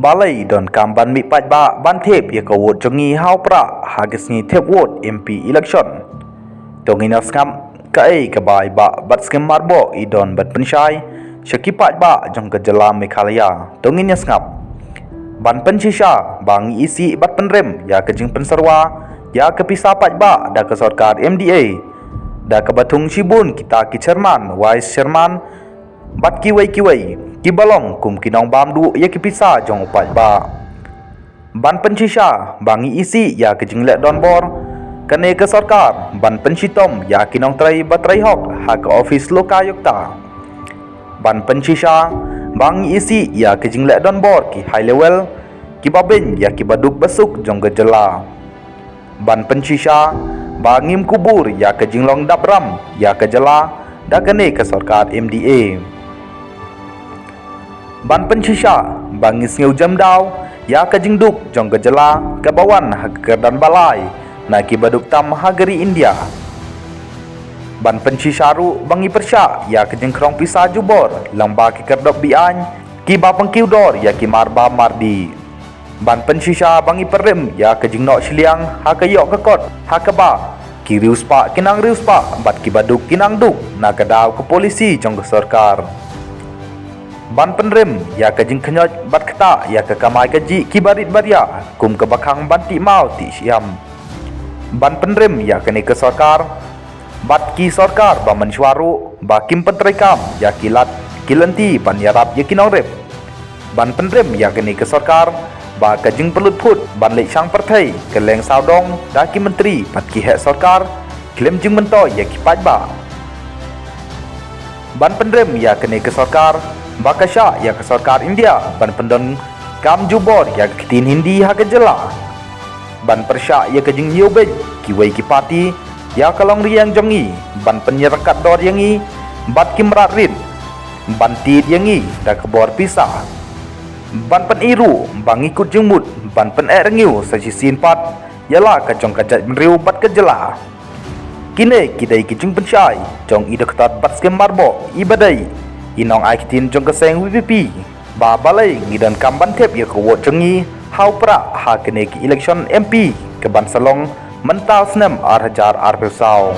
balai don kamban mi paj ba ban thep ye ko wot jongi hau pra hagis ni thep wot MP election tongina skam kai ka bai ba bat skem marbo I don bat penshai shaki paj ba jong ka jala Meghalaya tongina skam ban pensisha bang isi bat penrem ya ke jing pensarwa ya ke pisa paj ba da ke sarkar MDA da ke batung shibun kita ki chairman vice chairman bat kiwai ki balong kum kinong bam du ya ki pisa jong paj ba ban pensisha bangi isi ya ke jingle don bor kane ke sarkar ban pensitom ya kinong trai batrai hok ha ke office lokayukta ban pensisha bangi isi ya ke jingle don bor ki high level ki babin ya ki baduk basuk jong ke jela ban pensisha bangim kubur ya ke jinglong dabram ya ke jela da kane ke sarkar MDA ban pensisha bangis ngeu jam daw ya ka jingduk jong ke jela ke bawan hager dan balai na ki baduk tam hageri India ban pensisha ru bangi persya ya ke jengkrong pisa jubor lamba ki kerdop bian ki ba pengkiu dor ya ki marba mardi ban pensisha bangi perem ya ke jingnok shliang ha ke yok ke kot ha ke ba ki rius pa kinang rius pa bat ki baduk kinang duk na ke daw ke polisi jong ke sarkar ban penrem ya ke jing kenyot bat keta ya ke kamai keji ki barit baria kum ke bakang ban ti mau ti siam ban penrem ya ke ni ke sarkar bat ki sarkar ba mensuaru ba kim pentrekam ya kilat kilanti ban yarap ya kinong rep ban penrem ya ke ni ke sarkar ba ke jing pelut put ban lek sang perthai ke leng saudong da ki menteri pat ki hek sarkar klem jing mento ya ki paj ba ban penrem ya ke ni ke sarkar Bakasha ya ke sarkar India ban pendon kam jubor ya ke tin Hindi ha ke jela ban persya ya ke jing yobej ki wei ki parti ya kalong riang jongi ban penyerakat dor yangi bat ki merat rin ban tit yangi da ke bor pisah ban pen iru bang ikut jengmut ban pen rengiu saji sin pat yala ka jong kajat mriu bat ke jela kine kidai ki jing pensyai jong ida ketat bat skem marbo ibadai inong ai kitin jong keseng VPP ba balai ngidan kamban thep ya ko wot jengi hau pra ha kene ki election MP ke ban salong mental snem ar hajar ar pesau